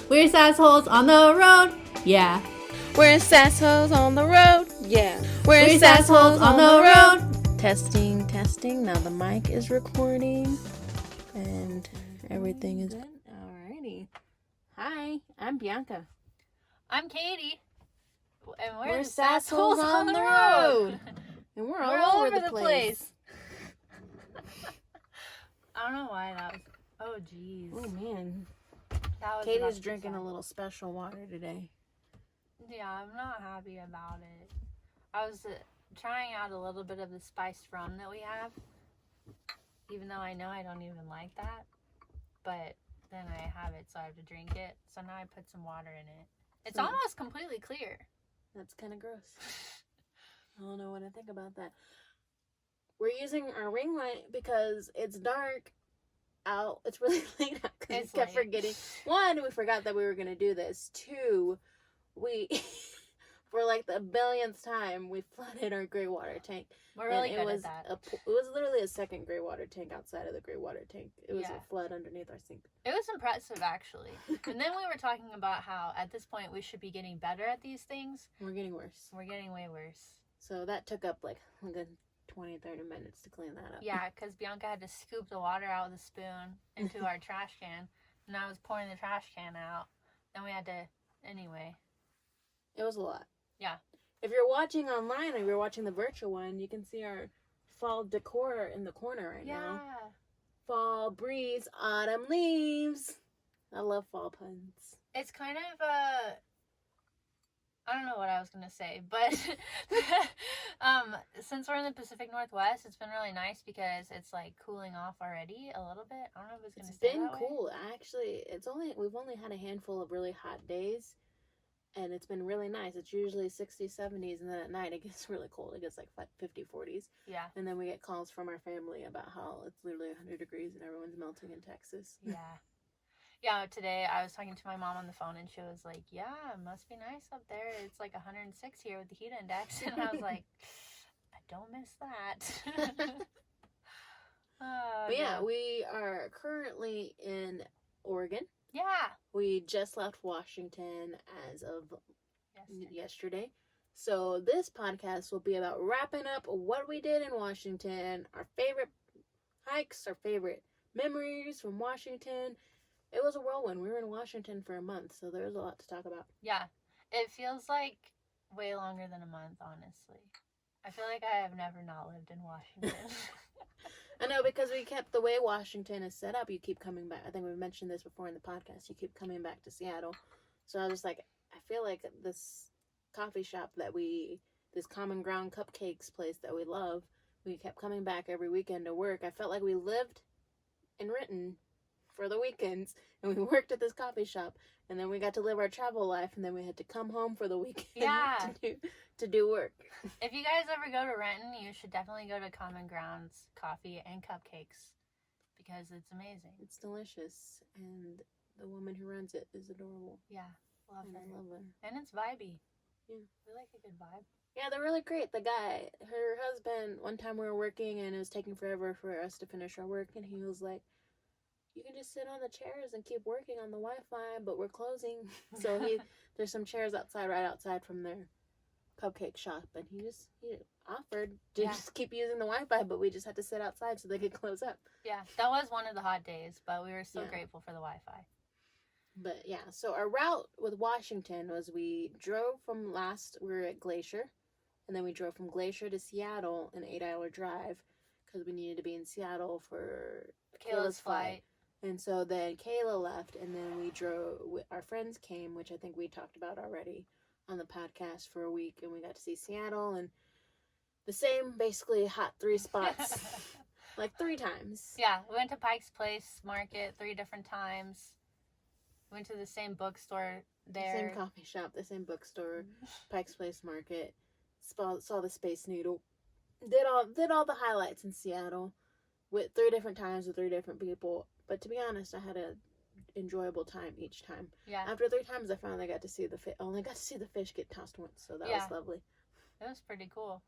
We're sassholes on the road, yeah. We're sassholes on the road, yeah. We're sassholes on the road. Testing. Now the mic is recording and everything is good. Alrighty. Hi, I'm Bianca. I'm Katie. And we're sassholes on the road. And we're all over the place. I don't know why that was. Oh, jeez. Oh, man. That was Katie's drinking a little special water today. Yeah, I'm not happy about it. I was trying out a little bit of the spiced rum that we have, even though I know I don't even like that. But then I have it, so I have to drink it. So now I put some water in it. It's almost completely clear. That's kind of gross. I don't know what I think about that. We're using our ring light because it's dark out. It's really late out because we kept forgetting. One, we forgot that we were going to do this. Two, we, for like the billionth time, we flooded our gray water tank. We're really good at that. It was literally a second gray water tank outside of the gray water tank. It was a flood underneath our sink. It was impressive, actually. And then we were talking about how at this point we should be getting better at these things. We're getting worse. We're getting way worse. So that took up like a good 20, 30 minutes to clean that up. Yeah, because Bianca had to scoop the water out with a spoon into our trash can. And I was pouring the trash can out. Then we had to, anyway. It was a lot. Yeah. If you're watching online or you're watching the virtual one, you can see our fall decor in the corner right now. Yeah. Fall breeze, autumn leaves. I love fall puns. It's kind of I don't know what I was gonna say, but since we're in the Pacific Northwest, it's been really nice because it's like cooling off already a little bit. I don't know if it's gonna stay that way. It's been cool, actually. We've only had a handful of really hot days, and it's been really nice. It's usually 60s, 70s, and then at night it gets really cold. It gets like 50, 40s. Yeah. And then we get calls from our family about how it's literally 100 degrees and everyone's melting in Texas. Yeah. Yeah, today I was talking to my mom on the phone and she was like, yeah, it must be nice up there. It's like 106 here with the heat index. And I was like, I don't miss that. But yeah, we are currently in Oregon. Yeah. We just left Washington as of yesterday. So this podcast will be about wrapping up what we did in Washington, our favorite hikes, our favorite memories from Washington. It was a whirlwind. We were in Washington for a month, so there's a lot to talk about. Yeah. It feels like way longer than a month, honestly. I feel like I have never not lived in Washington. I know, because we kept the way Washington is set up, you keep coming back. I think we've mentioned this before in the podcast. You keep coming back to Seattle. So I was just like, I feel like this coffee shop this Common Ground cupcakes place that we love, we kept coming back every weekend to work. I felt like we lived in Renton for the weekends, and we worked at this coffee shop, and then we got to live our travel life, and then we had to come home for the weekend to do work. If you guys ever go to Renton, you should definitely go to Common Ground's coffee and cupcakes because it's amazing. It's delicious, and the woman who runs it is adorable. Yeah, love her. I love her. And it's vibey. Yeah. We like a good vibe. Yeah, they're really great. The guy, her husband, one time we were working, and it was taking forever for us to finish our work, and he was like, you can just sit on the chairs and keep working on the Wi-Fi, but we're closing. So there's some chairs right outside from their cupcake shop, and he offered to just keep using the Wi-Fi, but we just had to sit outside so they could close up. Yeah, that was one of the hot days, but we were so grateful for the Wi-Fi. But yeah, so our route with Washington was we were at Glacier, and then we drove from Glacier to Seattle, an 8-hour drive, because we needed to be in Seattle for Kayla's flight. And so then Kayla left, and then we drove, our friends came, which I think we talked about already on the podcast, for a week, and we got to see Seattle, and the same basically hot 3 spots, like 3 times. Yeah, we went to Pike's Place Market 3 different times. Went to the same bookstore there. The same coffee shop, the same bookstore, Pike's Place Market, saw the Space Needle, did all the highlights in Seattle, with 3 different times with 3 different people. But to be honest, I had an enjoyable time each time. Yeah. After 3 times, I finally got to see the fish. Only got to see the fish get tossed once, so that was lovely. It was pretty cool.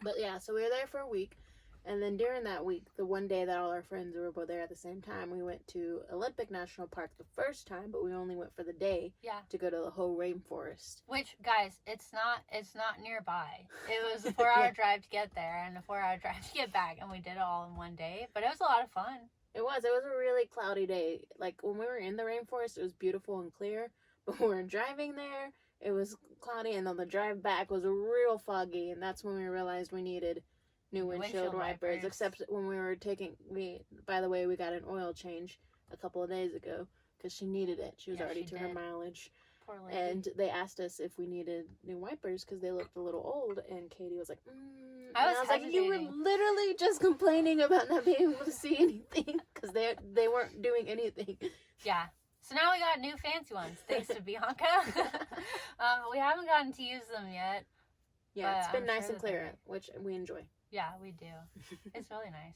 But yeah, so we were there for a week, And then during that week, the one day that all our friends were both there at the same time, we went to Olympic National Park the first time, but we only went for the day to go to the whole rainforest. Which, guys, it's not nearby. It was a 4-hour drive to get there and a 4-hour drive to get back, and we did it all in one day. But it was a lot of fun. It was a really cloudy day. Like, when we were in the rainforest, it was beautiful and clear, but when we were driving there, it was cloudy, and then the drive back was real foggy, and that's when we realized we needed new windshield wipers. Except when we got an oil change a couple of days ago because she needed it. She was already to her mileage. Poor lady. And they asked us if we needed new wipers because they looked a little old, and Katie was like, I was like, you were literally just complaining about not being able to see anything because they weren't doing anything. Yeah. So now we got new fancy ones, thanks to Bianca. We haven't gotten to use them yet. Yeah, it's been nice and clear, which we enjoy. Yeah, we do. It's really nice.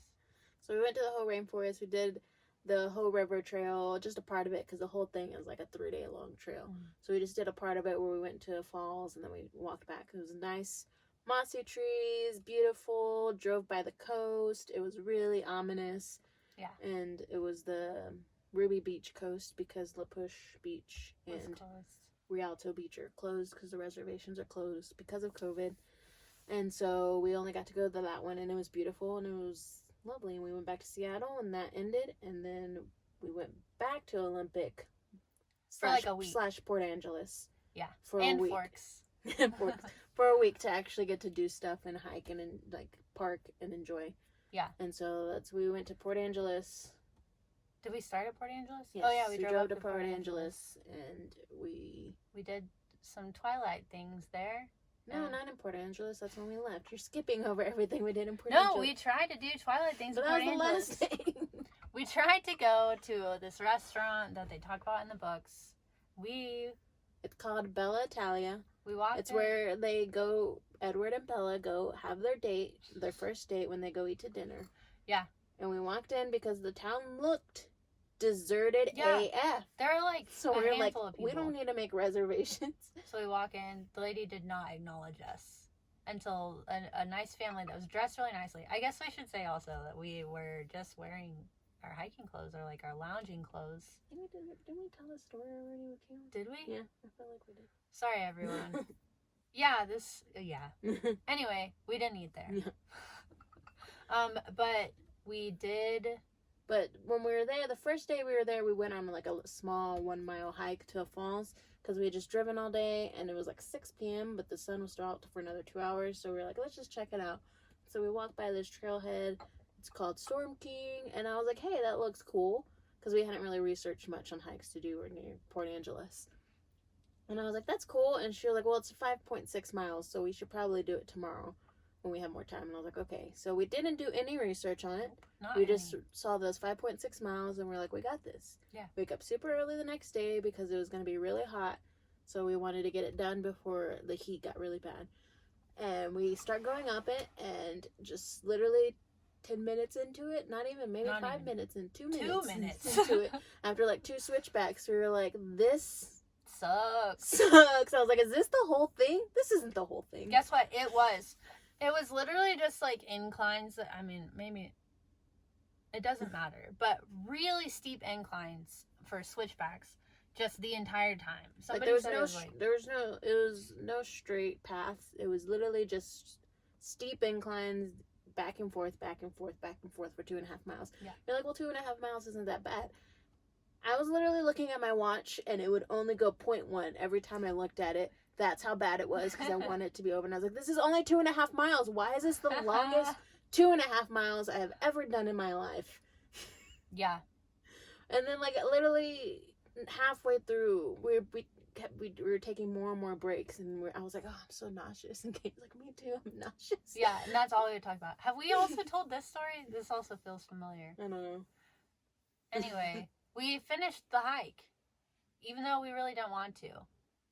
So we went to the whole rainforest. We did the whole river trail, just a part of it, because the whole thing is like a 3-day long trail. So we just did a part of it where we went to falls and then we walked back. It was nice, mossy trees, beautiful, drove by the coast. It was really ominous. Yeah. And it was the Ruby Beach coast because La Push Beach and Rialto Beach are closed because the reservations are closed because of COVID. And so we only got to go to that one, and it was beautiful, and it was lovely. And we went back to Seattle, and that ended. And then we went back to Olympic for like a week / Port Angeles. Yeah, for and a week. Forks. For a week to actually get to do stuff and hike and like park and enjoy. Yeah. And so we went to Port Angeles. Did we start at Port Angeles? Yes, oh yeah, we drove to Port Angeles, and we did some Twilight things there. No, not in Port Angeles. That's when we left. You're skipping over everything we did in Port Angeles. No, we tried to do Twilight things in Port Angeles. That was the last day. We tried to go to this restaurant that they talk about in the books. It's called Bella Italia. We walked It's where they go, Edward and Bella go have their first date when they go eat to dinner. Yeah. And we walked in because the town looked deserted AF. There are like so we're like, we don't need to make reservations. So we walk in. The lady did not acknowledge us until a nice family that was dressed really nicely. I guess I should say also that we were just wearing our hiking clothes or like our lounging clothes. Didn't we tell the story already with you? Did we? Yeah, I feel like we did. Sorry, everyone. Anyway, we didn't eat there. Yeah. But we did. But when we were there, the first day we were there, we went on like a small 1-mile hike to a falls because we had just driven all day, and it was like 6 p.m., but the sun was still out for another 2 hours. So we were like, let's just check it out. So we walked by this trailhead. It's called Storm King, and I was like, hey, that looks cool, because we hadn't really researched much on hikes to do near Port Angeles. And I was like, that's cool. And she was like, well, it's 5.6 miles, so we should probably do it tomorrow when we have more time. And I was like, okay. So we didn't do any research on it. We just saw those 5.6 miles, and we're like, we got this. Yeah. Wake up super early the next day because it was going to be really hot, so we wanted to get it done before the heat got really bad. And we start going up it, and just literally 10 minutes into it, not even, maybe 5 minutes, and 2 minutes. 2 minutes into it. After like 2 switchbacks, we were like, this sucks. I was like, is this the whole thing? This isn't the whole thing. Guess what? It was literally just like inclines. I mean, maybe it doesn't matter, but really steep inclines for switchbacks just the entire time. Somebody like it was no straight paths. It was literally just steep inclines, back and forth, back and forth, back and forth for 2.5 miles. Yeah. You're like, well, 2.5 miles isn't that bad. I was literally looking at my watch, and it would only go 0.1 every time I looked at it. That's how bad it was, because I wanted it to be over. And I was like, this is only 2.5 miles. Why is this the longest 2.5 miles I have ever done in my life? Yeah. And then, like, literally halfway through, we were taking more and more breaks, and I was like, oh, I'm so nauseous. And Kate's like, me too, I'm nauseous. Yeah, and that's all we would talk about. Have we also told this story? This also feels familiar. I don't know. Anyway, we finished the hike, even though we really didn't want to.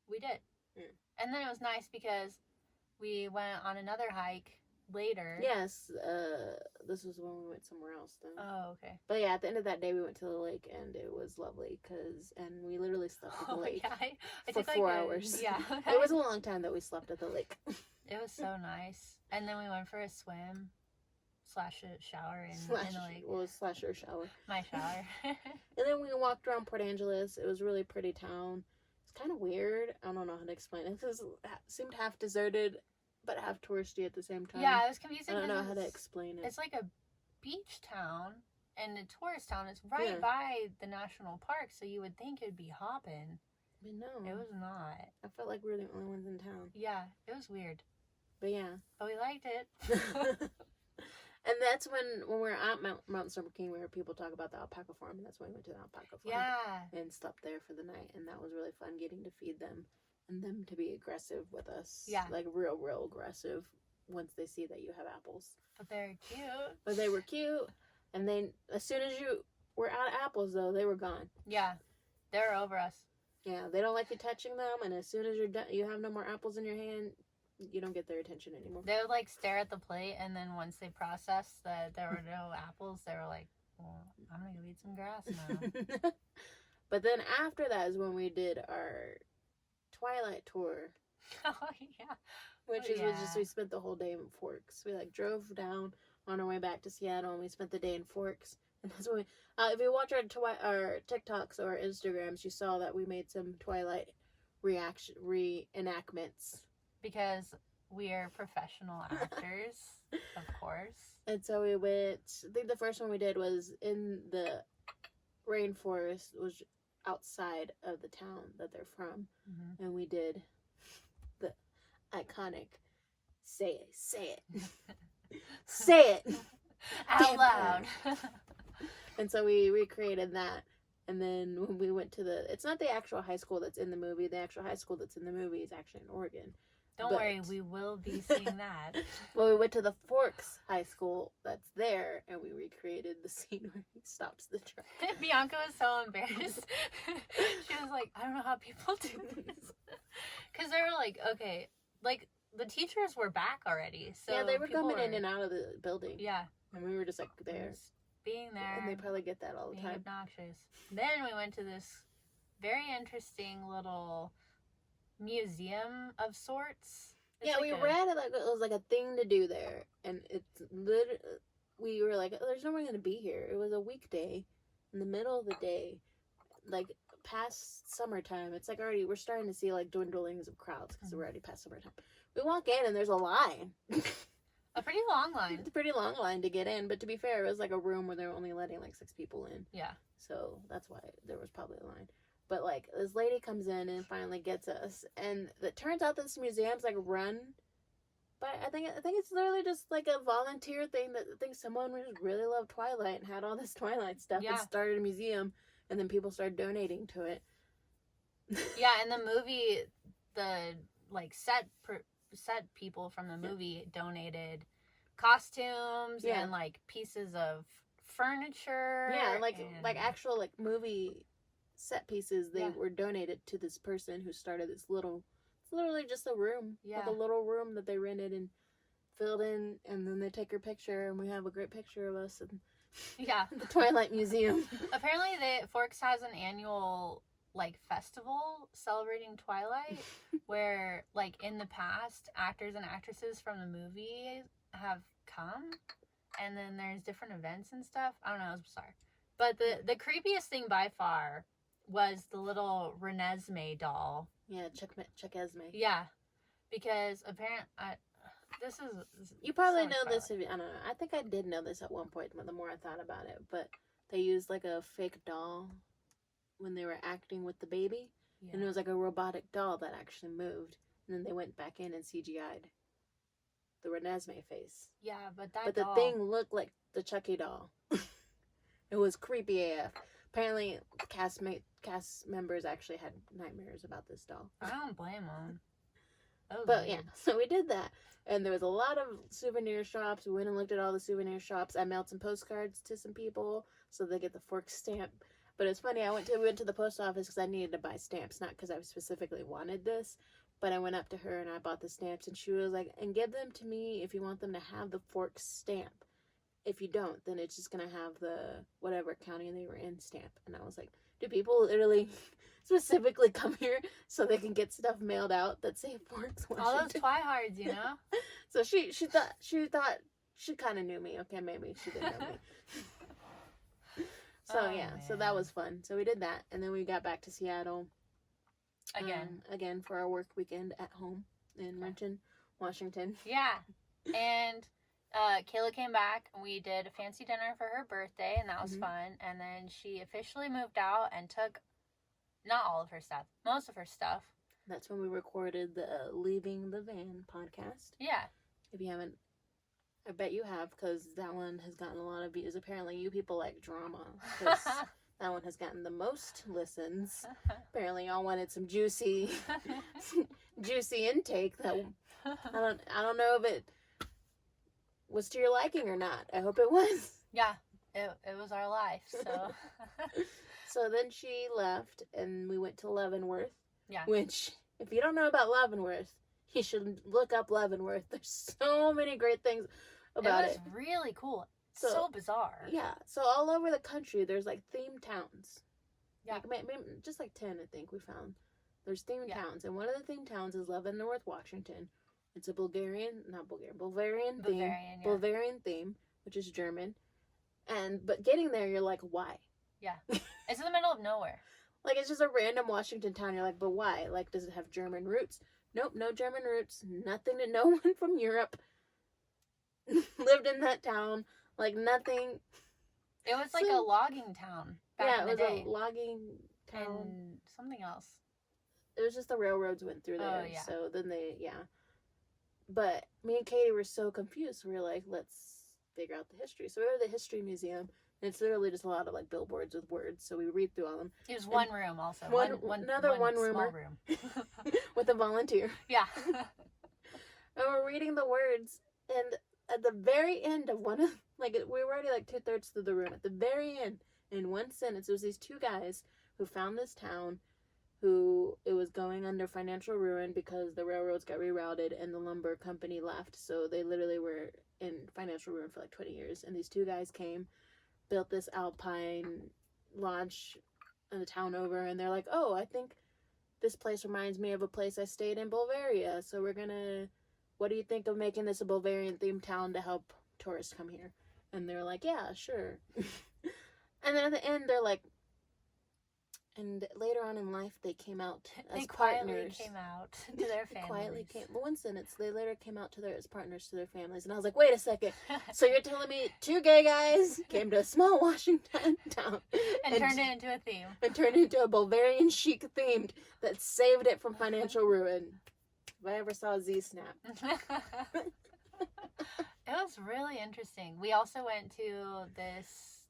We did. Yeah. And then it was nice because we went on another hike later. Yes, this was when we went somewhere else then. Oh, okay. But yeah, at the end of that day, we went to the lake, and it was lovely, and we literally slept at the lake I for took 4 hours. Yeah. It was a long time that we slept at the lake. It was so nice. And then we went for a swim. slash a shower in slash the lake. well, slash her shower. My shower. And then we walked around Port Angeles. It was a really pretty town. It's kind of weird. I don't know how to explain it. It seemed half deserted, but half touristy at the same time. Yeah, it was confusing. I don't know how to explain it. It's like a beach town and a tourist town. It's right by the national park, so you would think it'd be hopping. But no. It was not. I felt like we were the only ones in town. Yeah, it was weird. But yeah. But we liked it. And that's when we were at Mount Summer King, where people talk about the alpaca farm, and that's when we went to the alpaca farm. Yeah. And slept there for the night, and that was really fun getting to feed them and them to be aggressive with us. Yeah. Like real aggressive once they see that you have apples. But they're cute. But they were cute, and then as soon as you were out of apples, though, they were gone. Yeah. They were over us. Yeah, they don't like you touching them, and as soon as you're done, you have no more apples in your hand, you don't get their attention anymore. They would like stare at the plate, and then once they processed that there were no apples, they were like, well, I'm gonna go eat some grass now. But then after that is when we did our Twilight tour. Oh yeah. Which was just, we spent the whole day in Forks. We like drove down on our way back to Seattle, and we spent the day in Forks. And that's when we, if you watch our TikToks or Instagrams, you saw that we made some Twilight reenactments. Because we are professional actors, of course. And so we went, I think the first one we did was in the rainforest, was outside of the town that they're from. Mm-hmm. And we did the iconic say it, say it out loud. And so we recreated that. And then when we went to it's not the actual high school that's in the movie. The actual high school that's in the movie is actually in Oregon. Don't worry, we will be seeing that. Well, we went to the Forks High School that's there, and we recreated the scene where he stops the truck. Bianca was so embarrassed. She was like, I don't know how people do this. Because they were like, okay, like, the teachers were back already. So yeah, they were coming in and out of the building. Yeah. And we were just, like, there. Just being there. And they probably get that all the time. Obnoxious. Then we went to this very interesting little museum of sorts. It's yeah, like we read it like it was like a thing to do there, and it's literally, we were like, there's no one going to be here. It was a weekday in the middle of the day, like past summertime. It's like already we're starting to see like dwindlings of crowds because we're already past summertime. We walk in and there's a line. A pretty long line. It's a pretty long line to get in, but to be fair, it was like a room where they were only letting like 6 people in. Yeah. So that's why there was probably a line. But, like, this lady comes in and finally gets us. And it turns out this museum's, like, run. But I think it's literally just, like, a volunteer thing that I think someone just really loved Twilight and had all this Twilight stuff and started a museum. And then people started donating to it. Yeah, in the movie, the, like, set people from the movie donated costumes and, like, pieces of furniture. Yeah, like actual, like, movie set pieces, they were donated to this person who started this it's literally just a room, like a little room that they rented and filled in, and then they take her picture, and we have a great picture of us and the Twilight Museum. Apparently Forks has an annual like festival celebrating Twilight where like in the past actors and actresses from the movie have come, and then there's different events and stuff. I don't know, it was bizarre. But the creepiest thing by far was the little Renesmee doll. Yeah, Chuck Esme. Yeah, because apparently, this is... You probably know this if you... I don't know. I think I did know this at one point, the more I thought about it. But they used, like, a fake doll when they were acting with the baby. Yeah. And it was, like, a robotic doll that actually moved. And then they went back in and CGI'd the Renesmee face. Yeah, but the thing looked like the Chucky doll. It was creepy AF. Apparently, cast members actually had nightmares about this doll. I don't blame them. But yeah, so we did that. And there was a lot of souvenir shops. We went and looked at all the souvenir shops. I mailed some postcards to some people so they get the Forks stamp. But it's funny, we went to the post office because I needed to buy stamps, not because I specifically wanted this. But I went up to her and I bought the stamps, and she was like, and give them to me if you want them to have the Forks stamp. If you don't, then it's just going to have the whatever county they were in stamp. And I was like, do people literally specifically come here so they can get stuff mailed out that say Forks, Washington? All those Twihards, you know? So she thought she kind of knew me. Okay, maybe she didn't know me. So Oh, yeah, so man. that was fun. So we did that, and then we got back to Seattle again for our work weekend at home in Renton, Washington. Yeah. And Kayla came back and we did a fancy dinner for her birthday, and that was fun. And then she officially moved out and took not all of her stuff, most of her stuff. That's when we recorded the Leaving the Van podcast. Yeah. If you haven't, I bet you have, because that one has gotten a lot of views. Apparently you people like drama, because that one has gotten the most listens. Apparently y'all wanted some juicy intake. That I don't know if it was to your liking or not. I hope it was. Yeah, it was our life, so. So then she left, and we went to Leavenworth. Yeah. Which, if you don't know about Leavenworth, you should look up Leavenworth. There's so many great things about it. It was really cool. So bizarre. Yeah. So all over the country, there's like themed towns. Yeah. Like, maybe just like 10, I think we found. There's themed towns, and one of the themed towns is Leavenworth, Washington. It's a Bavarian theme, which is German. But getting there, you're like, why? Yeah. It's in the middle of nowhere. Like, it's just a random Washington town. You're like, but why? Like, does it have German roots? Nope, no German roots. Nothing. No one from Europe lived in that town. Like, nothing. It was like a logging town back in the day. Yeah, it was a logging town. And something else. It was just the railroads went through there. Oh, yeah. So then But me and Katie were so confused. We were like, let's figure out the history. So we go to the history museum. And it's literally just a lot of like billboards with words. So we read through all of them. It was one room also. Another one roomer. Room. With a volunteer. Yeah. And we're reading the words. And at the very end of one of, like, we were already like 2/3 through the room. At the very end, in one sentence, it was these two guys who found this town, who it was going under financial ruin because the railroads got rerouted and the lumber company left. So they literally were in financial ruin for like 20 years. And these two guys came, built this alpine lodge in the town over, and they're like, oh, I think this place reminds me of a place I stayed in Bulgaria. So what do you think of making this a Bulgarian themed town to help tourists come here? And they're like, yeah, sure. And then at the end, they're like, and later on in life, they came out as partners. They came out to their families. One sentence, they later came out as partners to their families. And I was like, wait a second. So you're telling me two gay guys came to a small Washington town and turned it into a theme. And turned it into a Bulgarian chic themed that saved it from financial ruin. If I ever saw Z-Snap. It was really interesting. We also went to this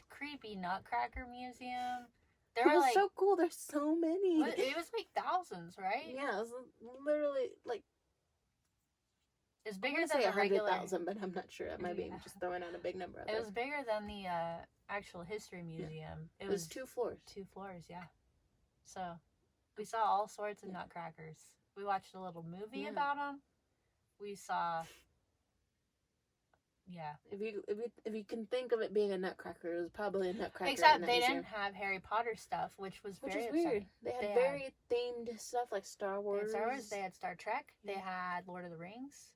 creepy Nutcracker Museum. It was so cool. There's so many. It was like thousands, right? Yeah, it was literally like. It's bigger than the regular. 100,000, but I'm not sure. That might be just throwing out a big number. It was bigger than the actual history museum. It was 2 floors. 2 floors, yeah. So we saw all sorts of nutcrackers. We watched a little movie about them. We saw. Yeah. If you can think of it being a nutcracker, it was probably a nutcracker. Except they didn't have Harry Potter stuff, which was very weird. They had very themed stuff like Star Wars. They had Star Trek. They had Lord of the Rings.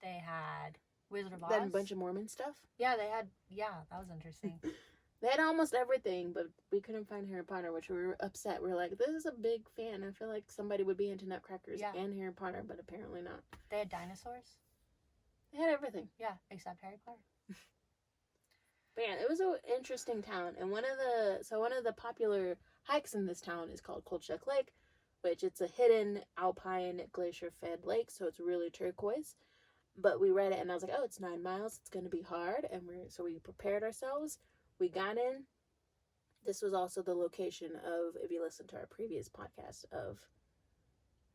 They had Wizard of Oz. Then a bunch of Mormon stuff. Yeah, they had. Yeah, that was interesting. They had almost everything, but we couldn't find Harry Potter, which we were upset. We were like, this is a big fan. I feel like somebody would be into Nutcrackers and Harry Potter, but apparently not. They had dinosaurs. They had everything. Yeah, except Harry Potter. But yeah, it was an interesting town. And one of the popular hikes in this town is called Cold Chuck Lake, which it's a hidden alpine glacier-fed lake, so it's really turquoise. But we read it, and I was like, oh, it's 9 miles. It's going to be hard. And so we prepared ourselves. We got in. This was also the location of, if you listen to our previous podcast, of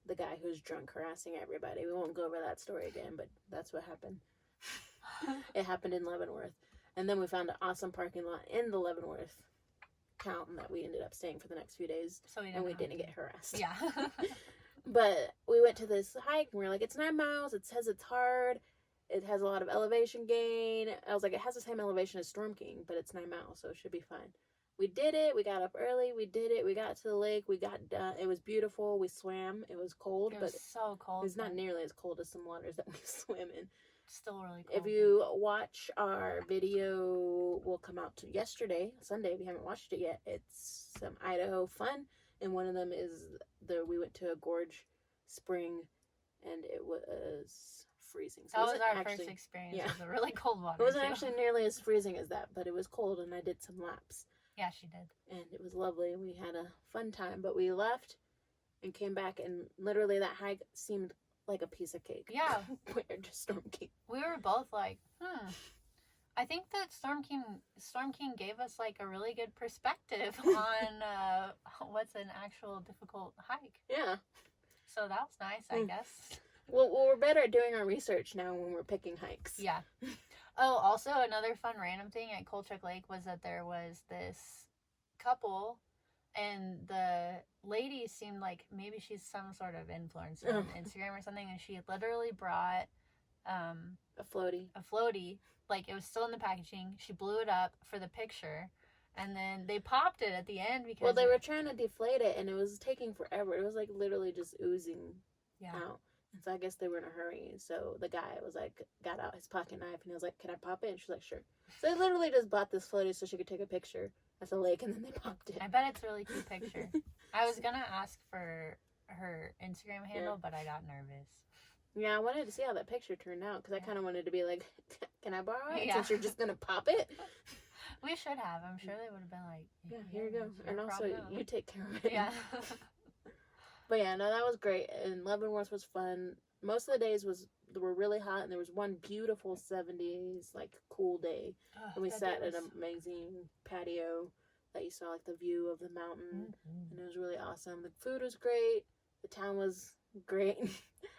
the guy who's drunk harassing everybody. We won't go over that story again, but that's what happened. It happened in Leavenworth. And then we found an awesome parking lot in the Leavenworth town that we ended up staying for the next few days. And we didn't get harassed. Yeah. But we went to this hike, and we were like, it's 9 miles. It says it's hard. It has a lot of elevation gain. I was like, it has the same elevation as Storm King, but it's 9 miles, so it should be fine. We did it. We got up early. We did it. We got to the lake. We got done. It was beautiful. We swam. It was cold. It was so cold. It's not nearly as cold as some waters that we swim in. Still really cold. If you watch our video, will come out yesterday, Sunday. If you haven't watched it yet, it's some Idaho fun, and one of them is we went to a gorge spring, and it was freezing. So that was our first experience with the really cold water. It wasn't actually nearly as freezing as that, but it was cold, and I did some laps. Yeah, she did. And it was lovely. We had a fun time, but we left and came back, and literally that hike seemed like a piece of cake. Yeah. Compared to Storm King. We were both like, I think that Storm King gave us like a really good perspective on what's an actual difficult hike. Yeah. So that was nice, I guess. Well, we're better at doing our research now when we're picking hikes. Yeah. Oh, also another fun random thing at Kolchak Lake was that there was this couple, and the lady seemed like maybe she's some sort of influencer on Instagram or something, and she literally brought a floaty. Like, it was still in the packaging. She blew it up for the picture, and then they popped it at the end because... Well, they were trying to deflate it, and it was taking forever. It was, like, literally just oozing out. And so I guess they were in a hurry. So the guy was, like, got out his pocket knife, and he was like, can I pop it? And she's like, sure. So they literally just bought this floaty so she could take a picture at the lake, and then they popped it. I bet it's a really cute picture. I was going to ask for her Instagram handle, but I got nervous. Yeah, I wanted to see how that picture turned out, because I kind of wanted to be like, can I borrow it? Yeah. Since you're just going to pop it? We should have. I'm sure they would have been like, yeah, here you go. And also, you take care of it. Yeah. But yeah, no, that was great. And Leavenworth was fun. Most of the days were really hot, and there was one beautiful 70s, like, cool day. And we sat at an amazing patio that you saw, like, the view of the mountain. And it was really awesome. The food was great. The town was great.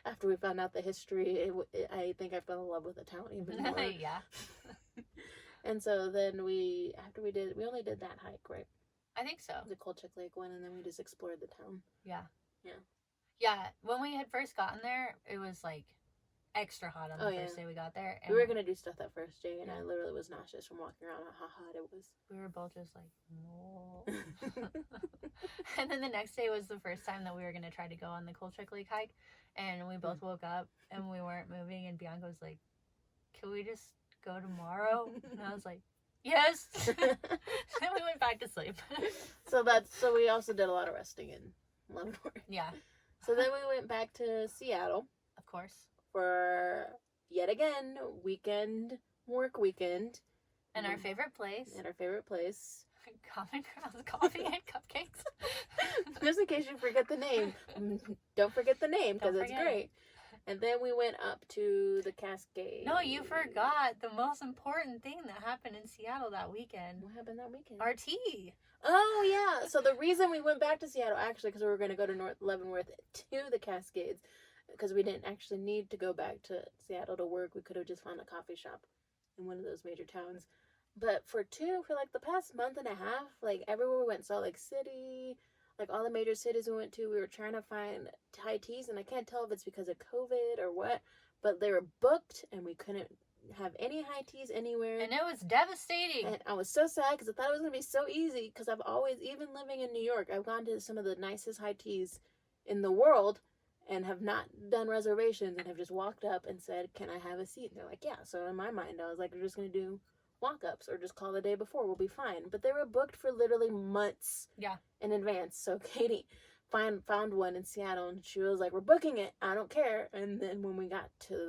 After we found out the history, I think I fell in love with the town even more. Yeah. And so then we only did that hike, right? I think so. The Kolchak Lake one, and then we just explored the town. Yeah. Yeah. Yeah. When we had first gotten there, it was like extra hot on the first day we got there. And we were going to do stuff that first day, and I literally was nauseous from walking around how hot it was. We were both just like, no. And then the next day was the first time that we were going to try to go on the Kolchak Lake hike. And we both woke up, and we weren't moving. And Bianca was like, can we just go tomorrow? And I was like, yes. Then we went back to sleep. So we also did a lot of resting in Leavenworth. Yeah. So then we went back to Seattle. Of course. For, yet again, work weekend. And our favorite place. Common Grounds Coffee and Cupcakes. Just in case you forget the name. Don't forget the name, because it's great. And then we went up to the Cascade. No, you forgot the most important thing that happened in Seattle that weekend. What happened that weekend? Our tea. Oh, yeah. So the reason we went back to Seattle, actually, because we were going to go to North Leavenworth to the Cascades, because we didn't actually need to go back to Seattle to work. We could have just found a coffee shop in one of those major towns. But for like the past month and a half, like everywhere we went, Salt Lake City, like all the major cities we went to, we were trying to find Thai teas, and I can't tell if it's because of COVID or what, but they were booked, and we couldn't have any high teas anywhere. And it was devastating. And I was so sad, because I thought it was going to be so easy, because I've always, even living in New York, I've gone to some of the nicest high teas in the world, and have not done reservations, and have just walked up and said, can I have a seat? And they're like, yeah. So in my mind, I was like, we're just going to do walk-ups or just call the day before, we'll be fine. But they were booked for literally months in advance. So Katie found one in Seattle, and she was like, we're booking it, I don't care. And then when we got to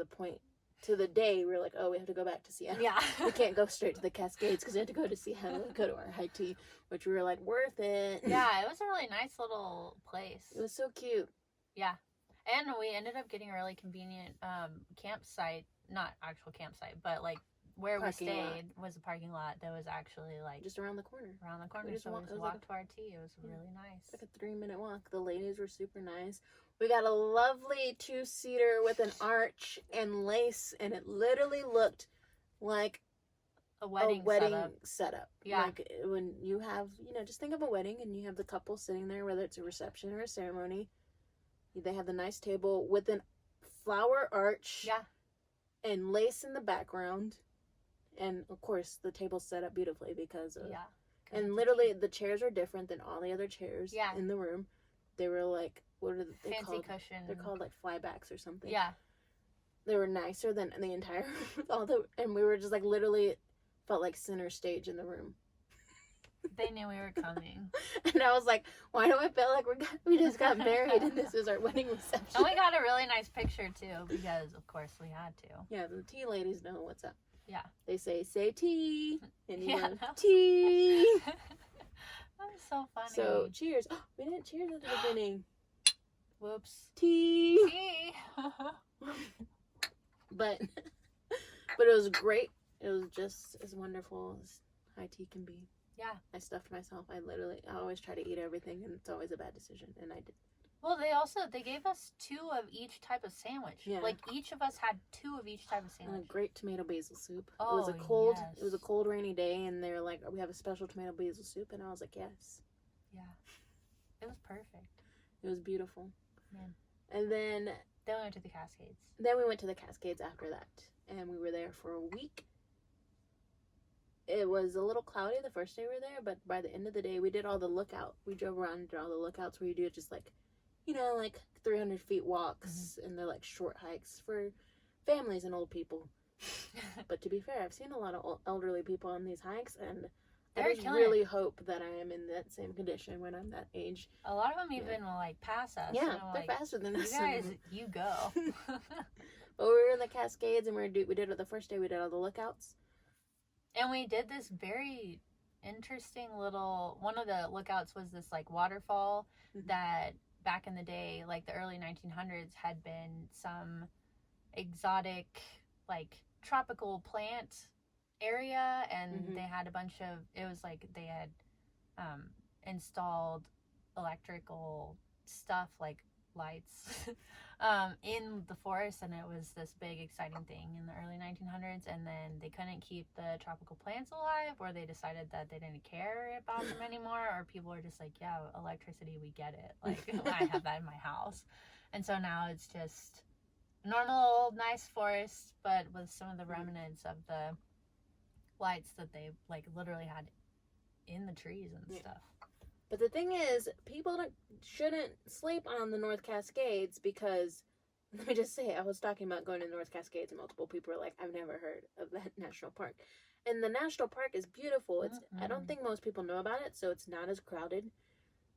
the day, we were like, oh, we have to go back to Seattle. Yeah. We can't go straight to the Cascades, because we had to go to Seattle and go to our high tea, which we were like, worth it. Yeah, it was a really nice little place. It was so cute. Yeah. And we ended up getting a really convenient campsite, not actual campsite, but like where we stayed was a parking lot that was actually like just around the corner. So we just walked to our tea. It was really nice. It's like a 3-minute walk. The ladies were super nice. We got a lovely 2-seater with an arch and lace, and it literally looked like a wedding setup. Yeah. Like when you have, just think of a wedding, and you have the couple sitting there, whether it's a reception or a ceremony. They have the nice table with an flower arch. Yeah. And lace in the background. And, of course, the table's set up beautifully because of... Yeah. And literally, the chairs are different than all the other chairs in the room. They were like, what are they fancy called? Cushion. They're called, like, flybacks or something. Yeah. they were nicer than the entire and we were just like literally felt like center stage in the room. They knew we were coming. And I was like, why do I feel like we just got married and this is our wedding reception? And we got a really nice picture too, because of course we had to. Yeah, the tea ladies know what's up. Yeah. They say tea. And you Yeah, go, no. tea. That was so funny. So, cheers. Oh, we didn't cheers at the beginning. Whoops. Tea. Tea. But it was great. It was just as wonderful as high tea can be. Yeah. I stuffed myself. I always try to eat everything, and it's always a bad decision, and I did. Well, they gave us 2 of each type of sandwich. Yeah. Like each of us had 2 of each type of And sandwich. a great tomato basil soup. Oh, It was a cold rainy day, and they were like, we have a special tomato basil soup, and I was like, yes. Yeah. It was perfect. It was beautiful. Yeah. And then Then we went to the Cascades. we went to the Cascades after that, and we were there for a week. It was a little cloudy the first day we were there, but by the end of the day, we did all the lookout. We drove around and did all the lookouts where you do just like, like 300 feet walks, and they're like short hikes for families and old people. But to be fair, I've seen a lot of elderly people on these hikes, and I just really hope that I am in that same condition when I'm that age. A lot of them even will like pass us. Yeah, and I'm they're like, faster than you us. guys, you go. But we were in the Cascades, and we did it the first day. We did all the lookouts. And we did this very interesting little, one of the lookouts was this like waterfall that back in the day, like the early 1900s, had been some exotic, like tropical plant area, and they had a bunch of, it was like they had installed electrical stuff like lights in the forest, and it was this big exciting thing in the early 1900s. And then they couldn't keep the tropical plants alive, or they decided that they didn't care about them anymore, or people were just like, yeah, electricity, we get it, like I have that in my house. And so now it's just normal old nice forest, but with some of the remnants of the lights that they like literally had in the trees and stuff. But the thing is, people shouldn't sleep on the North Cascades, because, let me just say, I was talking about going to the North Cascades, and multiple people were like, I've never heard of that national park. And the national park is beautiful. It's I don't think most people know about it, so it's not as crowded.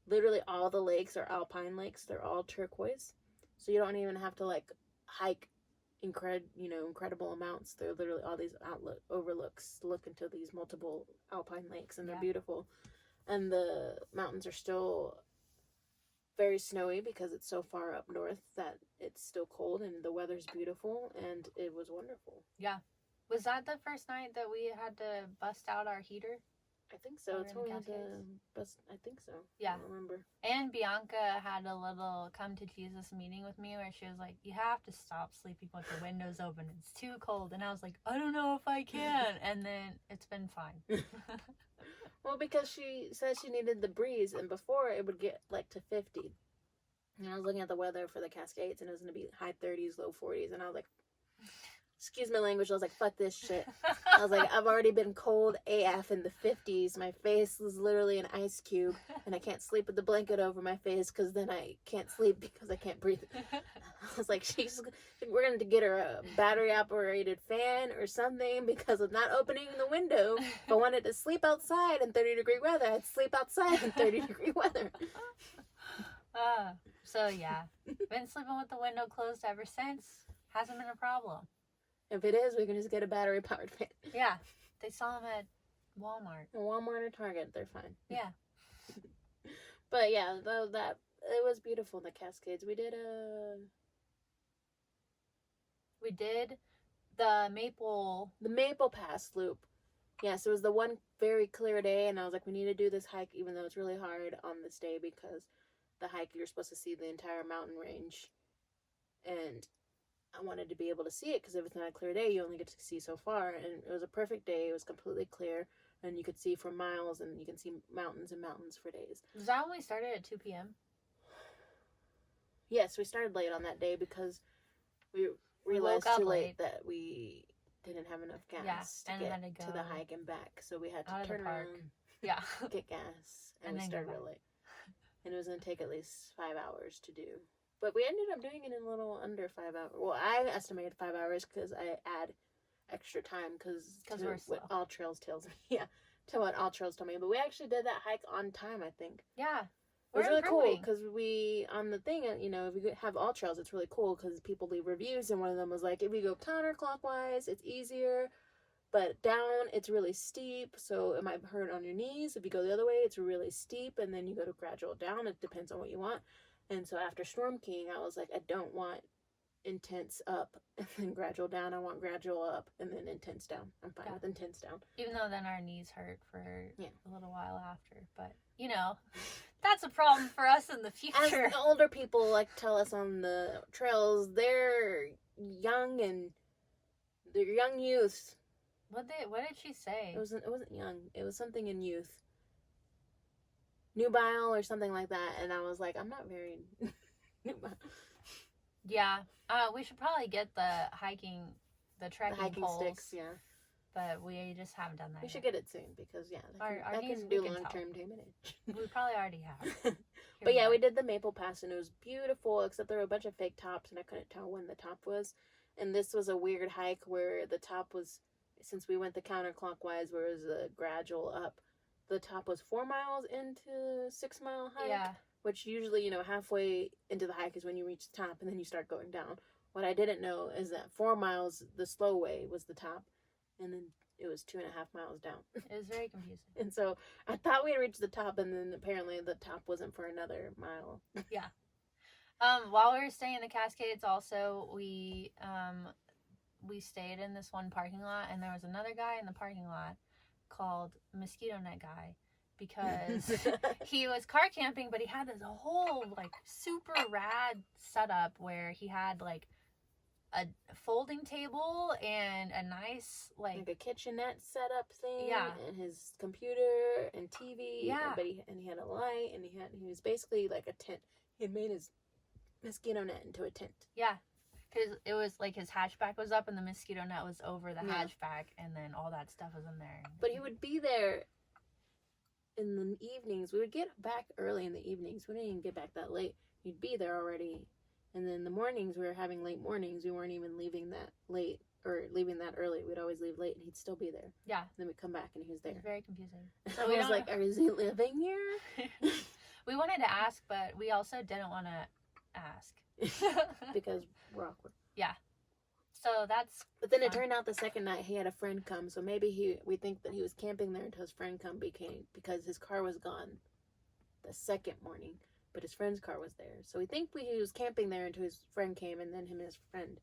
Literally all the lakes are alpine lakes. They're all turquoise. So you don't even have to like hike incredible amounts. They're literally all these overlooks look into these multiple alpine lakes, and they're beautiful. And the mountains are still very snowy because it's so far up north that it's still cold, and the weather's beautiful, and it was wonderful. Yeah. Was that the first night that we had to bust out our heater? I think so. That's when we had to bust. I think so. Yeah. I don't remember. And Bianca had a little come to Jesus meeting with me where she was like, you have to stop sleeping with the windows open. It's too cold. And I was like, I don't know if I can. And then it's been fine. Well, because she said she needed the breeze, and before it would get like to 50. And I was looking at the weather for the Cascades, and it was going to be high 30s, low 40s. And I was like, excuse my language, I was like, fuck this shit. I was like, I've already been cold AF in the 50s. My face was literally an ice cube, and I can't sleep with the blanket over my face because then I can't sleep because I can't breathe. I was like, we're going to get her a battery-operated fan or something, because of not opening the window. If I wanted to sleep outside in 30-degree weather, I'd sleep outside in 30-degree weather. So yeah, been sleeping with the window closed ever since. Hasn't been a problem. If it is, we can just get a battery-powered fan. Yeah, they sell them at Walmart. Walmart or Target, they're fine. Yeah. But yeah, though that it was beautiful in the Cascades. We did the Maple Pass loop. Yes, it was the one very clear day, and I was like, we need to do this hike, even though it's really hard on this day, because the hike, you're supposed to see the entire mountain range, and I wanted to be able to see it, because if it's not a clear day, you only get to see so far. And it was a perfect day. It was completely clear, and you could see for miles, and you can see mountains and mountains for days. Was that when we started at 2 p.m.? Yes, we started late on that day because we realized too late that we didn't have enough gas to get to the hike and back. So we had to turn around, get gas, and we started real late. And it was going to take at least 5 hours to do. But we ended up doing it in a little under 5 hours. Well, I estimated 5 hours because I add extra time because we're slow. what All Trails tells me. Yeah, to what All Trails told me. But we actually did that hike on time, I think. Yeah. It was really cool because we, on the thing, you know, if we have All Trails, it's really cool because people leave reviews, and one of them was like, if we go counterclockwise, it's easier, but down, it's really steep, so it might hurt on your knees. If you go the other way, it's really steep, and then you go to gradual down. It depends on what you want. And so after Storm King, I was like, I don't want intense up and then gradual down. I want gradual up and then intense down. I'm fine with intense down. Even though then our knees hurt for a little while after. But, you know, that's a problem for us in the future. As the older people like tell us on the trails, they're young and they're young youths. What did she say? It wasn't young. It was something in youth. Nubile or something like that. And I was like, I'm not very nubile. Yeah. We should probably get the trekking poles, sticks, yeah. But we just haven't done that We yet. should get it soon because, yeah, our knees, can do long-term damage. We probably already have. But yeah, we did the Maple Pass and it was beautiful, except there were a bunch of fake tops and I couldn't tell when the top was. And this was a weird hike where the top was, since we went the counterclockwise where it was a gradual up, the top was 4 miles into 6 mile hike. Yeah. Which usually, you know, halfway into the hike is when you reach the top and then you start going down. What I didn't know is that 4 miles, the slow way, was the top. And then it was 2.5 miles down. It was very confusing. And so I thought we had reached the top, and then apparently the top wasn't for another mile. Yeah. While we were staying in the Cascades also, we stayed in this one parking lot, and there was another guy in the parking lot called Mosquito Net Guy, because he was car camping, but he had this whole like super rad setup where he had like a folding table and a nice like a kitchenette setup thing, yeah, and his computer and TV, yeah, but he had a light, and he was basically like a tent. He had made his mosquito net into a tent. Yeah, because it was like his hatchback was up and the mosquito net was over the hatchback, and then all that stuff was in there. But he would be there in the evenings. We would get back early in the evenings. We didn't even get back that late. He'd be there already. And then the mornings, we were having late mornings. We weren't even leaving that late or leaving that early. We'd always leave late and he'd still be there. Yeah. And then we'd come back and he was there. It was very confusing. So I was like, is he living here? We wanted to ask, but we also didn't want to ask. Because we're awkward. Yeah. So that's But then it turned out the second night he had a friend come. So maybe we think that he was camping there until his friend come because his car was gone the second morning. But his friend's car was there. So we think he was camping there until his friend came, and then him and his friend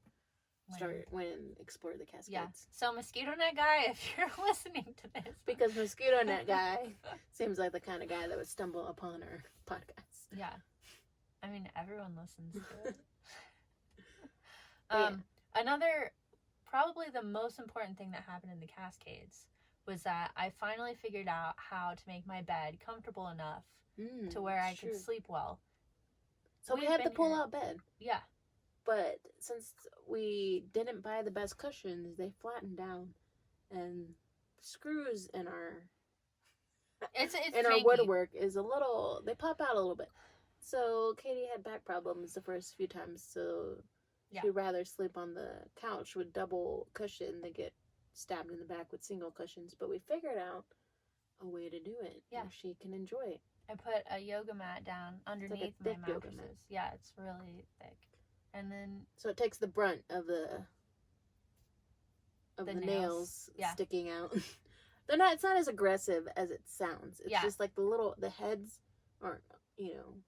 went and explored the Cascades. Yeah. So Mosquito Net Guy, if you're listening to this. Because Mosquito Net Guy seems like the kind of guy that would stumble upon our podcast. Yeah. I mean, everyone listens to it. Yeah. Another, probably the most important thing that happened in the Cascades was that I finally figured out how to make my bed comfortable enough to where I could sleep well. So we had the pull-out bed. Yeah. But since we didn't buy the best cushions, they flattened down, and screws in our our woodwork is they pop out a little bit. So Katie had back problems the first few times, so she'd rather sleep on the couch with double cushion than get stabbed in the back with single cushions. But we figured out a way to do it. Yeah. Where she can enjoy it. I put a yoga mat down underneath my mattresses. Yeah, it's really thick. And then so it takes the brunt of the nails sticking out. It's not as aggressive as it sounds. It's just like the heads aren't,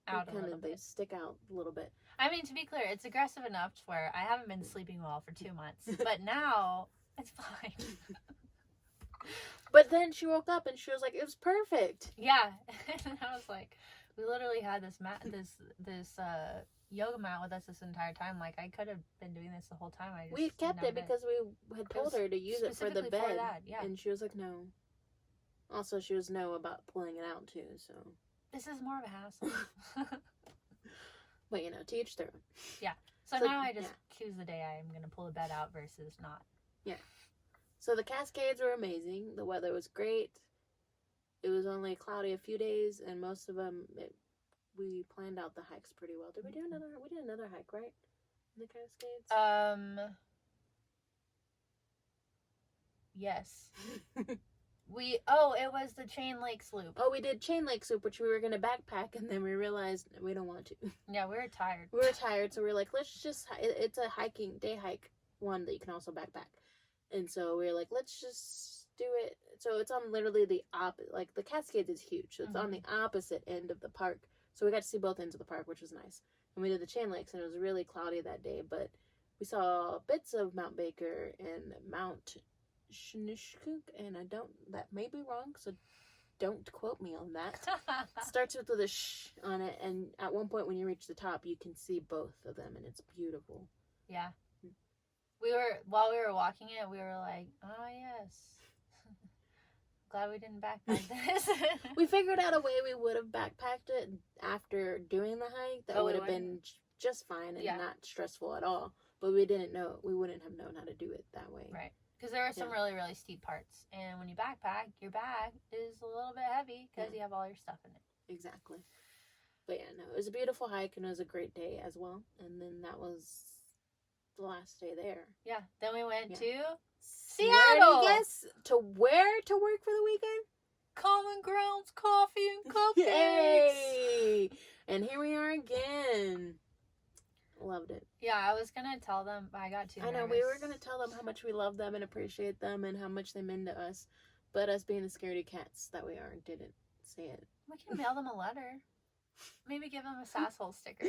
out they stick out a little bit. I mean, to be clear, it's aggressive enough to where I haven't been sleeping well for 2 months, but now it's fine. But then she woke up and she was like, it was perfect. Yeah. And I was like, we literally had this yoga mat with us this entire time. Like, I could have been doing this the whole time. We kept it because we had told her to use it for the bed. For that, yeah. And she was like, no. Also, she was no about pulling it out, too, so. This is more of a hassle. But, to each their own. Yeah. So now I just choose the day I'm going to pull the bed out versus not. Yeah. So the Cascades were amazing. The weather was great. It was only cloudy a few days, and most of them, we planned out the hikes pretty well. Did we do another? We did another hike, right? In the Cascades. Yes. It was the Chain Lake Sloop. Oh, we did Chain Lake Sloop, which we were gonna backpack, and then we realized we don't want to. Yeah, we were tired. We were tired, so we were like, let's just. It's a day hike one that you can also backpack, and so we were like, let's just do it. So it's on literally the opposite. Like the Cascades is huge, so it's on the opposite end of the park. So we got to see both ends of the park, which was nice. And we did the Chain Lakes, and it was really cloudy that day, but we saw bits of Mount Baker and Mount Shinishkuk, and that may be wrong, so don't quote me on that. It starts with the sh on it, and at one point when you reach the top, you can see both of them, and it's beautiful. Yeah. While we were walking it, we were like, oh yes. Glad we didn't backpack this. We figured out a way we would have backpacked it after doing the hike. That would have been just fine and not stressful at all. But we didn't know. We wouldn't have known how to do it that way. Right. Because there are some really, really steep parts. And when you backpack, your bag is a little bit heavy because you have all your stuff in it. Exactly. But yeah, no, it was a beautiful hike and it was a great day as well. And then that was the last day there. Yeah. Then we went to Seattle. Where do you guess to where to work for the weekend? Common Grounds Coffee and Cupcakes. Yay! And here we are again. Loved it. Yeah, I was gonna tell them, but I got too nervous. I know, we were gonna tell them how much we love them and appreciate them and how much they mean to us. But us being the scaredy cats that we are, didn't say it. We can mail them a letter. Maybe give them a sasshole sticker.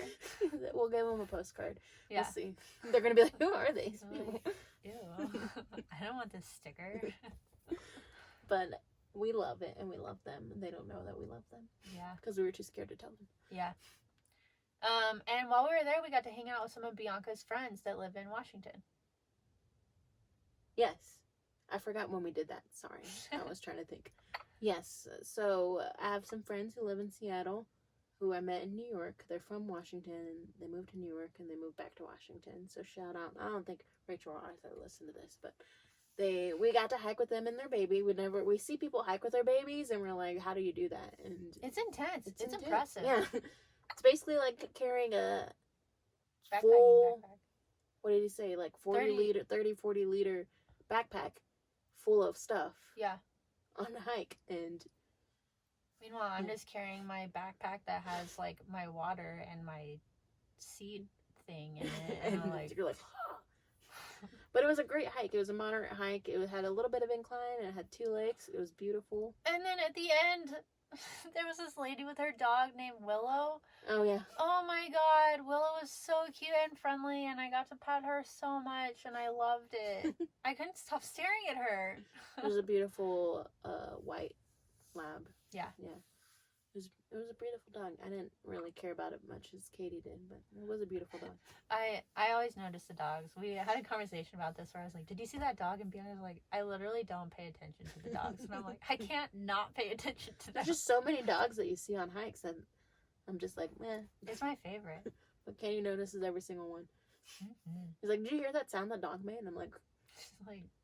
We'll give them a postcard. Yeah. We'll see. They're gonna be like, who are they? Like, ew. I don't want this sticker. But we love it and we love them. They don't know that we love them. Yeah. Because we were too scared to tell them. Yeah. And while we were there, we got to hang out with some of Bianca's friends that live in Washington. Yes. I forgot when we did that. Sorry. I was trying to think. Yes. So I have some friends who live in Seattle who I met in New York. They're from Washington. They moved to New York and they moved back to Washington. So shout out. I don't think Rachel or I listened to this, but we got to hike with them and their baby. We see people hike with their babies and we're like, how do you do that? And it's intense. It's intense. Impressive. Yeah. It's basically like carrying a full backpack. What did he say? Like 40 liter backpack full of stuff. Yeah. On a hike. And meanwhile, I'm just carrying my backpack that has like my water and my seed thing in it. And I'm like, you're like, but it was a great hike. It was a moderate hike. It had a little bit of incline and it had 2 lakes. It was beautiful. And then at the end, there was this lady with her dog named Willow. Oh, yeah. Oh, my God. Willow was so cute and friendly, and I got to pet her so much, and I loved it. I couldn't stop staring at her. It was a beautiful white lab. Yeah. Yeah. It was a beautiful dog. I didn't really care about it much as Katie did, but it was a beautiful dog. I always notice the dogs. We had a conversation about this where I was like, did you see that dog? And Bianca was like, I literally don't pay attention to the dogs. And I'm like, I can't not pay attention to them. There's just so many dogs that you see on hikes, and I'm just like, meh. It's my favorite. But Kenny notices every single one. Mm-hmm. He's like, did you hear that sound the dog made? And I'm like,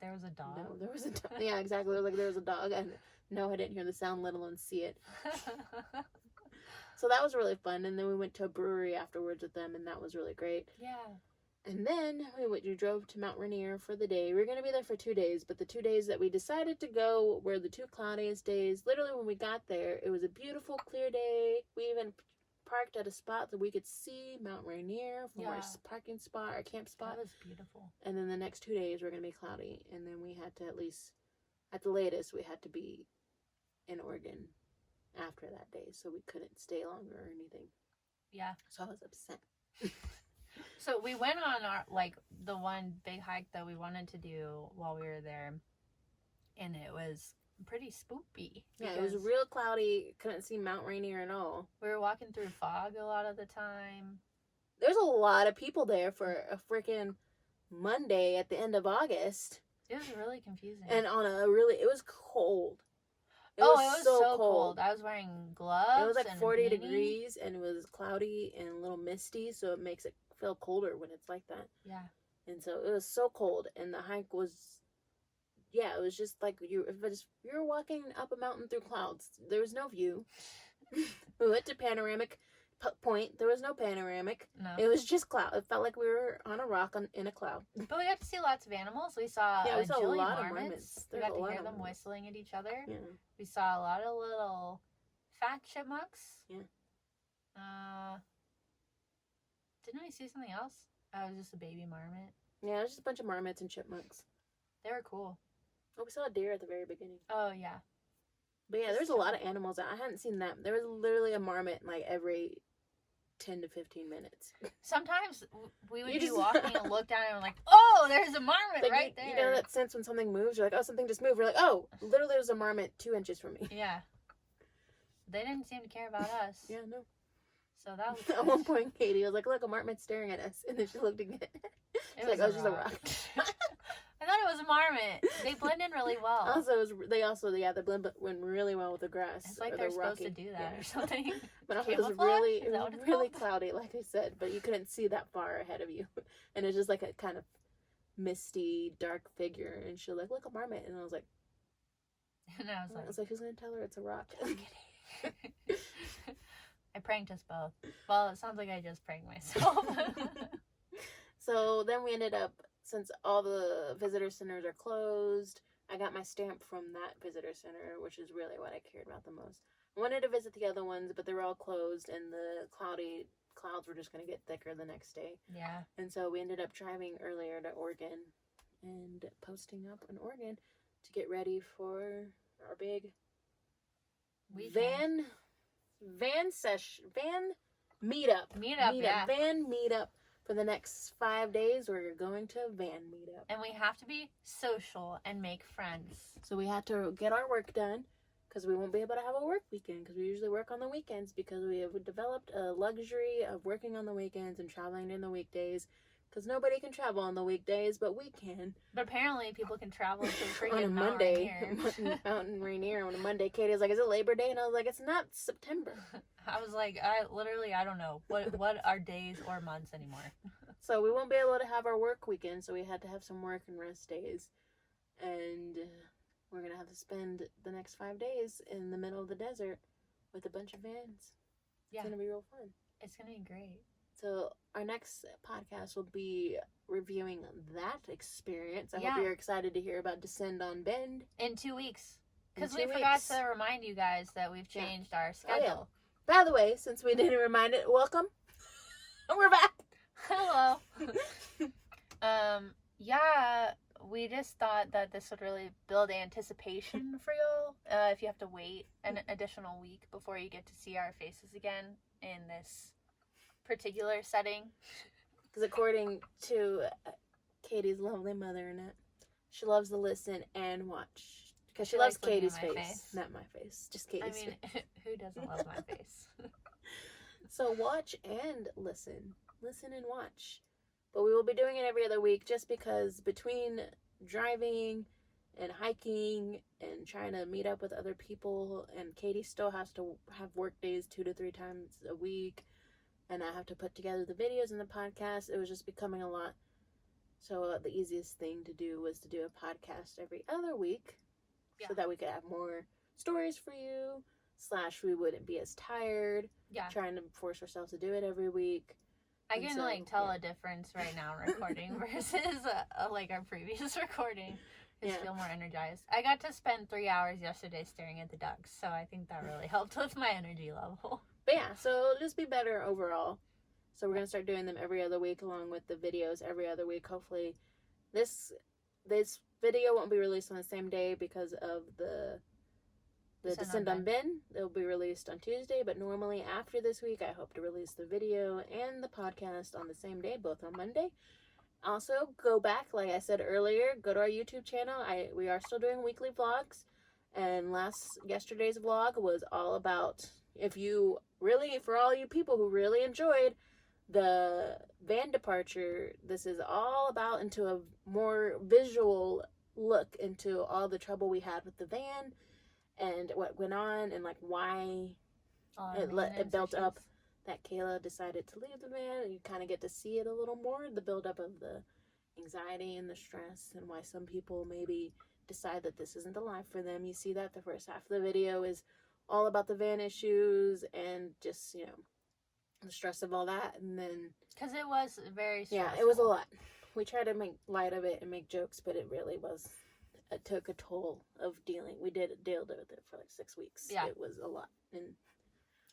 there was a dog? No, there was a dog. Yeah, exactly. There was a dog. And no, I didn't hear the sound, let alone see it. So that was really fun. And then we went to a brewery afterwards with them, and that was really great. Yeah. And then we drove to Mount Rainier for the day. We were going to be there for 2 days, but the 2 days that we decided to go were the 2 cloudiest days. Literally, when we got there, it was a beautiful, clear day. We even parked at a spot that we could see Mount Rainier from our parking spot, our camp spot. That was beautiful. And then the next 2 days were going to be cloudy. And then we had to at the latest, we had to be in Oregon after that day. So we couldn't stay longer or anything. Yeah. So I was upset. So we went on the one big hike that we wanted to do while we were there. And it was pretty spoopy. Yeah, it was real cloudy. Couldn't see Mount Rainier at all. We were walking through fog a lot of the time. There's a lot of people there for a freaking Monday at the end of August. It was really confusing. And it was cold. It was so cold. I was wearing gloves. It was like 40 degrees and it was cloudy and a little misty, so it makes it feel colder when it's like that. Yeah. And so it was so cold, and the hike was, it was just like you were walking up a mountain through clouds. There was no view. We went to point. There was no panoramic. No. It was just cloud. It felt like we were on a rock in a cloud. But we got to see lots of animals. We saw Yeah, we saw a jillion lot of marmots. marmots. We There's got a to lot hear of them marmots. whistling at each other. Yeah. We saw a lot of little fat chipmunks. Yeah. Didn't we see something else? Oh, it was just a baby marmot. Yeah, it was just a bunch of marmots and chipmunks. They were cool. Oh, we saw a deer at the very beginning. Oh, yeah. But yeah, there's a lot of animals. I hadn't seen that. There was literally a marmot like every 10 to 15 minutes. Sometimes we would You be just- walking and look down and we're like, oh, there's a marmot Like, right there. You know that sense when something moves? You're like, oh, something just moved. We're like, oh, literally there was a marmot 2 inches from me. Yeah. They didn't seem to care about us. Yeah, no. So that was At one point, Katie was like, look, a marmot's staring at us. And then she looked again. She's like, oh, it's just a rock. I thought it was a marmot. They blend in really well. They blend really well with the grass. It's like or they're the supposed rocky. to do that Yeah. or something. But also it was Camouflage? really, Is that what it's really called? cloudy, like I said. But you couldn't see that far ahead of you. And it's just like a kind of misty, dark figure. And she was like, look, a marmot. And I was like, And I was like, who's going to tell her it's a rock? I pranked us both. Well, it sounds like I just pranked myself. So then we ended up, since all the visitor centers are closed, I got my stamp from that visitor center, which is really what I cared about the most. I wanted to visit the other ones, but they were all closed, and the clouds were just going to get thicker the next day. Yeah. And so we ended up driving earlier to Oregon and posting up in Oregon to get ready for our big Weekend. van meetup. Yeah. Van meetup for the next 5 days. We're going to a van meetup. And we have to be social and make friends. So we had to get our work done because we won't be able to have a work weekend because we usually work on the weekends because we have developed a luxury of working on the weekends and traveling in the weekdays because nobody can travel on the weekdays, but we can. But apparently people can travel to freaking On a Mount Monday, Rainier. Mountain Rainier on a Monday. Katie was like, is it Labor Day? And I was like, it's not September. I was like, I don't know what are days or months anymore. So we won't be able to have our work weekend, so we had to have some work and rest days. And we're going to have to spend the next 5 days in the middle of the desert with a bunch of vans. Yeah. It's going to be real fun. It's going to be great. So our next podcast will be reviewing that experience. I Yeah. hope you're excited to hear about Descend on Bend. In 2 weeks. In Because 2 we forgot weeks. to remind you guys that we've Yeah. changed our Oh, yeah. schedule. By the way, since we didn't remind it, welcome. We're back. Hello. Yeah, we just thought that this would really build anticipation for you if you have to wait an additional week before you get to see our faces again in this particular setting. Because according to Katie's lovely mother, Annette, she loves to listen and watch. Because she loves likes looking Katie's at my face. face. Not my face. Just Katie's I mean, face. who doesn't love my face? So watch and listen. Listen and watch. But we will be doing it every other week just because between driving and hiking and trying to meet up with other people, and Katie still has to have work days 2 to 3 times a week, and I have to put together the videos and the podcast, it was just becoming a lot. So the easiest thing to do was to do a podcast every other week so that we could have more stories for you, / we wouldn't be as tired Yeah. trying to force ourselves to do it every week. I And can so, tell yeah. a difference right now recording versus like our previous recording. I just Yeah. feel more energized. I got to spend 3 hours yesterday staring at the ducks, so I think that really helped with my energy level. But yeah, so it'll just be better overall. So we're going to start doing them every other week along with the videos every other week. Hopefully this video won't be released on the same day because of the Descend on Ben. It'll be released on Tuesday, but normally after this week I hope to release the video and the podcast on the same day, both on Monday. Also, go back, like I said earlier, go to our YouTube channel. We are still doing weekly vlogs, and yesterday's vlog was all about, for all you people who really enjoyed the van departure, this is all about into a more visual look into all the trouble we had with the van and what went on and like why it built up that Kayla decided to leave the van. You kind of get to see it a little more, the buildup of the anxiety and the stress, and why some people maybe decide that this isn't the life for them. You see that the first half of the video is all about the van issues and just, the stress of all that, and then Because it was very stressful. yeah, it was a lot. We tried to make light of it and make jokes, but it really was. It took a toll of dealing. We dealt with it for like 6 weeks. Yeah. It was a lot, and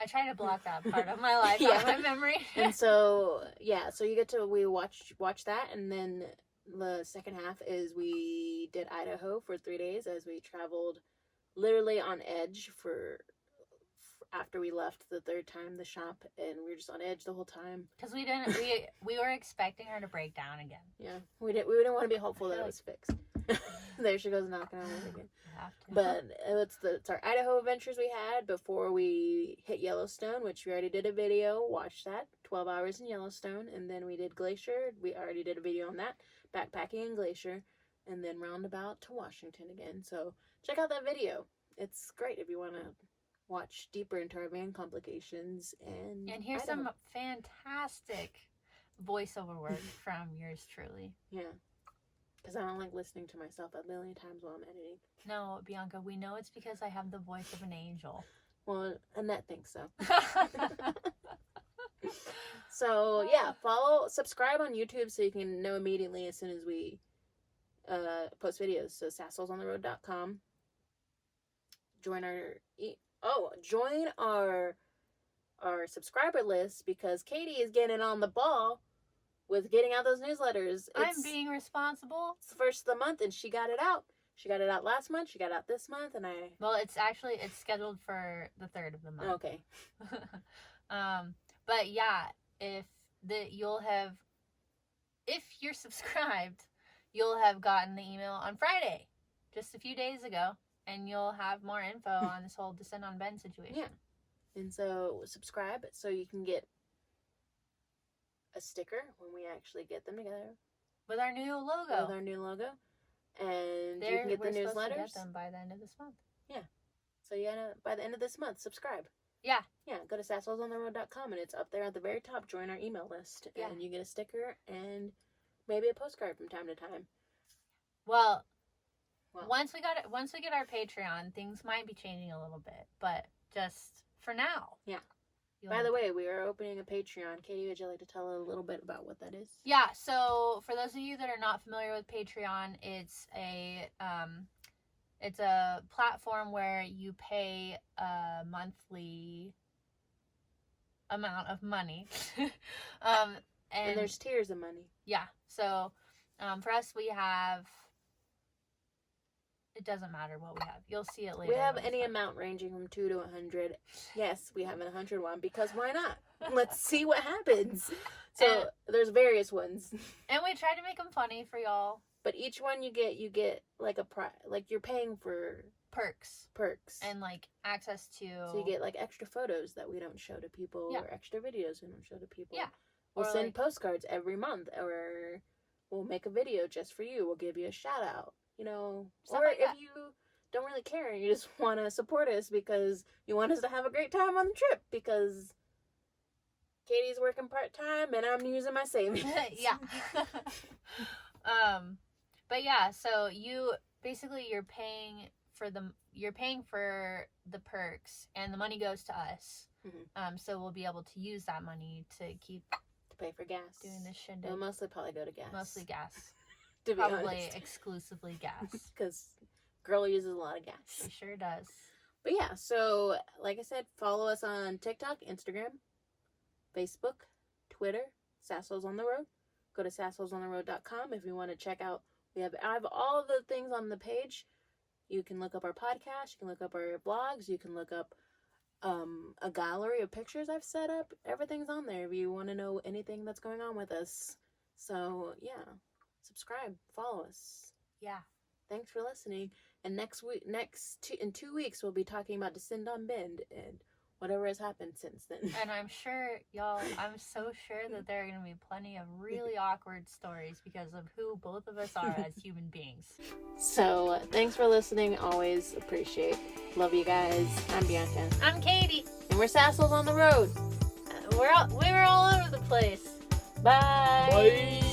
I try to block that part of my life Yeah. out of my memory. and so yeah, so we watch that, and then the second half is we did Idaho for 3 days as we traveled literally on edge for after we left the third time the shop, and we were just on edge the whole time. Because we were expecting her to break down again. Yeah, we didn't want to be hopeful I that feel it was fixed. There she goes knocking on it again. I have to. But it's our Idaho adventures we had before we hit Yellowstone, which we already did a video. Watch that, 12 hours in Yellowstone, and then we did Glacier. We already did a video on that, backpacking in Glacier, and then roundabout to Washington again. So check out that video. It's great if you want to watch deeper into our van complications and here's Idaho. some fantastic voiceover work from yours truly. Yeah, because I don't like listening to myself a million times while I'm editing. No, Bianca, we know it's because I have the voice of an angel. Well, Annette thinks so. So yeah, subscribe on YouTube so you can know immediately as soon as we post videos. So sassolesontheroad.com. Join our subscriber list, because Katie is getting on the ball with getting out those newsletters. I'm being responsible. It's the first of the month, and she got it out. She got it out last month. She got it out this month, and Well, it's scheduled for the 3rd of the month. okay. But yeah, if you're subscribed, you'll have gotten the email on Friday, just a few days ago, and you'll have more info on this whole Descend on Ben situation. Yeah. And so subscribe so you can get a sticker when we actually get them together With our new logo. with our new logo, and you can get the we're supposed to newsletters. get them by the end of this month. So you gotta, by the end of this month, subscribe. Yeah. Yeah, go to sassolesontheroad.com, and it's up there at the very top. Join our email list, Yeah. and you get a sticker and maybe a postcard from time to time. Well, Well. once we get our Patreon, things might be changing a little bit, but just for now. Yeah. you'll- By the way, we are opening a Patreon. Katie, would you like to tell a little bit about what that is? Yeah, so for those of you that are not familiar with Patreon, it's a platform where you pay a monthly amount of money. And there's tiers of money. yeah, so for us we have, it doesn't matter what we have. You'll see it later. We have when any it's amount ranging from 2 to 100. Yes, we have a 100 one, because why not? Let's see what happens. So there's various ones, and we try to make them funny for y'all. but each one you get like like you're paying for Perks perks, and like access to. so you get like extra photos that we don't show to people, Yeah. or extra videos we don't show to people. Yeah. We'll Or, send like- postcards every month, or we'll make a video just for you. We'll give you a shout out, Stuff or like if that. you don't really care and you just want to support us because you want us to have a great time on the trip, because Katie's working part-time and I'm using my savings. Yeah. But yeah, so you're paying for the perks, and the money goes to us. Mhm. So we'll be able to use that money to keep To pay for gas. doing this shindig. It'll mostly probably go to gas. Mostly gas. to be Probably honest. exclusively gas. Because girl uses a lot of gas. She sure does. But yeah, so like I said, follow us on TikTok, Instagram, Facebook, Twitter, Sassoles on the Road. Go to sassolesontheroad.com if you want to check out. I have all the things on the page. You can look up our podcast. You can look up our blogs. You can look up a gallery of pictures I've set up. Everything's on there if you want to know anything that's going on with us. So yeah, subscribe, follow us. Yeah. Thanks for listening. And in 2 weeks, we'll be talking about Descend on Bend and whatever has happened since then. And I'm so sure that there are going to be plenty of really awkward stories because of who both of us are as human beings. So, thanks for listening. Always appreciate. Love you guys. I'm Bianca. I'm Katie. And we're Sassoles on the Road. We were all over the place. Bye. Bye.